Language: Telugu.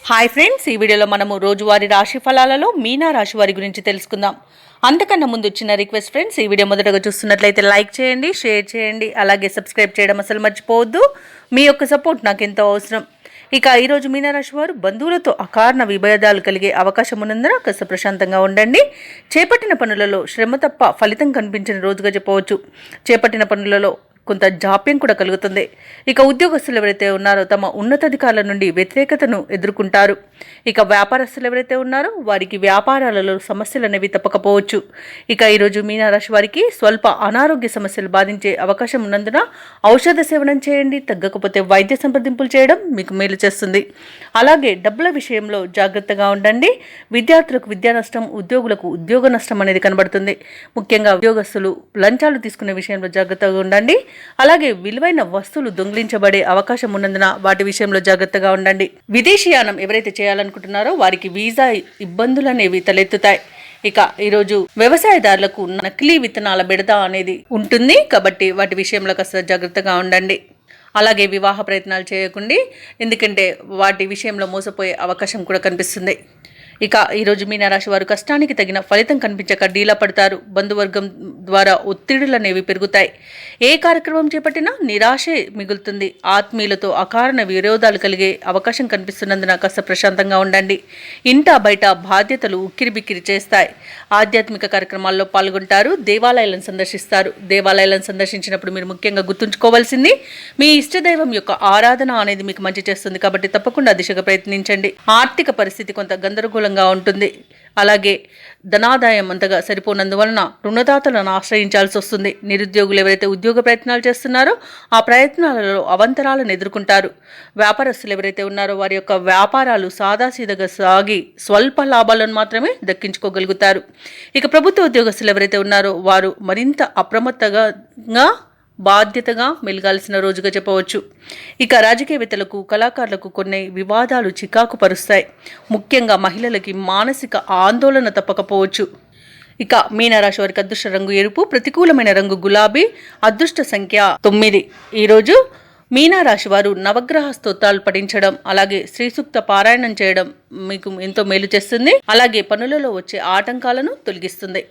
హాయ్ ఫ్రెండ్స్, ఈ వీడియోలో మనము రోజువారీ రాశి ఫలాలలో మీనా రాశి వారి గురించి తెలుసుకుందాం. అంతకన్నా ముందు చిన్న రిక్వెస్ట్ ఫ్రెండ్స్, ఈ వీడియో మొదటగా చూస్తున్నట్లయితే లైక్ చేయండి, షేర్ చేయండి, అలాగే సబ్స్క్రైబ్ చేయడం అసలు మర్చిపోవద్దు. మీ యొక్క సపోర్ట్ నాకు ఎంతో అవసరం. ఇక ఈరోజు మీనరాశి వారు బంధువులతో అకారణ విభేదాలు కలిగే అవకాశం ఉన్నందున కాస్త ప్రశాంతంగా ఉండండి. చేపట్టిన పనులలో శ్రమ తప్ప ఫలితం కనిపించిన రోజుగా చెప్పవచ్చు. చేపట్టిన పనులలో కొంత జాప్యం కూడా కలుగుతుంది. ఇక ఉద్యోగస్తులు ఎవరైతే ఉన్నారో తమ ఉన్నతాధికారుల నుండి వ్యతిరేకతను ఎదుర్కొంటారు. ఇక వ్యాపారస్తులు ఎవరైతే ఉన్నారో వారికి వ్యాపారాలలో సమస్యలు అనేవి తప్పకపోవచ్చు. ఇక ఈరోజు మీనరాశి వారికి స్వల్ప అనారోగ్య సమస్యలు బాధించే అవకాశం ఉన్నందున ఔషధ సేవనం చేయండి. తగ్గకపోతే వైద్య సంప్రదింపులు చేయడం మీకు మేలు చేస్తుంది. అలాగే డబ్బుల విషయంలో జాగ్రత్తగా ఉండండి. విద్యార్థులకు విద్యా నష్టం, ఉద్యోగులకు ఉద్యోగ నష్టం అనేది కనబడుతుంది. ముఖ్యంగా ఉద్యోగస్తులు లంచాలు తీసుకునే విషయంలో జాగ్రత్తగా ఉండండి. అలాగే విలువైన వస్తువులు దొంగిలించబడే అవకాశం ఉన్నందున వాటి విషయంలో జాగ్రత్తగా ఉండండి. విదేశీయానం ఎవరైతే చేయాలనుకుంటున్నారో వారికి వీసా ఇబ్బందులు అనేవి తలెత్తుతాయి. ఇక ఈరోజు వ్యవసాయదారులకు నకిలీ విత్తనాల బెడద అనేది ఉంటుంది కాబట్టి వాటి విషయంలో కాస్త జాగ్రత్తగా ఉండండి. అలాగే వివాహ ప్రయత్నాలు చేయకండి, ఎందుకంటే వాటి విషయంలో మోసపోయే అవకాశం కూడా కనిపిస్తుంది. ఇక ఈరోజు మీనరాశి వారు కష్టానికి తగిన ఫలితం కనిపించక డీలా పడతారు. బంధువర్గం ద్వారా ఒత్తిడులు అనేవి పెరుగుతాయి. ఏ కార్యక్రమం చేపట్టినా నిరాశే మిగులుతుంది. ఆత్మీయులతో అకారణ విరోధాలు కలిగే అవకాశం కనిపిస్తున్నందున కాస్త ప్రశాంతంగా ఉండండి. ఇంటా బయట బాధ్యతలు ఉక్కిరిబిక్కిరి చేస్తాయి. ఆధ్యాత్మిక కార్యక్రమాల్లో పాల్గొంటారు. దేవాలయాలను సందర్శిస్తారు. దేవాలయాలను సందర్శించినప్పుడు మీరు ముఖ్యంగా గుర్తుంచుకోవాల్సింది మీ ఇష్టదైవం యొక్క ఆరాధన అనేది మీకు మంచి చేస్తుంది కాబట్టి తప్పకుండా దిశగా ప్రయత్నించండి. ఆర్థిక పరిస్థితి కొంత గందరగోళంగా ఉంటుంది. అలాగే ధనాదాయం అంతగా సరిపోనందువలన రుణదాతలను ఆశ్రయించాల్సి వస్తుంది. నిరుద్యోగులు ఎవరైతే ఉద్యోగ ప్రయత్నాలు చేస్తున్నారో ఆ ప్రయత్నాలలో అవంతరాలను ఎదుర్కొంటారు. వ్యాపారస్తులు ఎవరైతే ఉన్నారో వారి యొక్క వ్యాపారాలు సాదాసీదగా సాగి స్వల్ప లాభాలను మాత్రమే దక్కించుకోగలుగుతారు. ఇక ప్రభుత్వ ఉద్యోగస్తులు ఎవరైతే ఉన్నారో వారు మరింత అప్రమత్తంగా బాధ్యతగా మెలగాల్సిన రోజుగా చెప్పవచ్చు. ఇక రాజకీయవేత్తలకు, కళాకారులకు కొన్ని వివాదాలు చికాకు పరుస్తాయి. ముఖ్యంగా మహిళలకి మానసిక ఆందోళన తప్పకపోవచ్చు. ఇక మీనరాశి వారికి అదృష్ట రంగు ఎరుపు, ప్రతికూలమైన రంగు గులాబీ, అదృష్ట సంఖ్య 9. ఈరోజు మీనరాశి వారు నవగ్రహ స్తోత్రాలు పఠించడం, అలాగే శ్రీ సూక్త పారాయణం చేయడం మీకు ఎంతో మేలు చేస్తుంది. అలాగే పనులలో వచ్చే ఆటంకాలను తొలగిస్తుంది.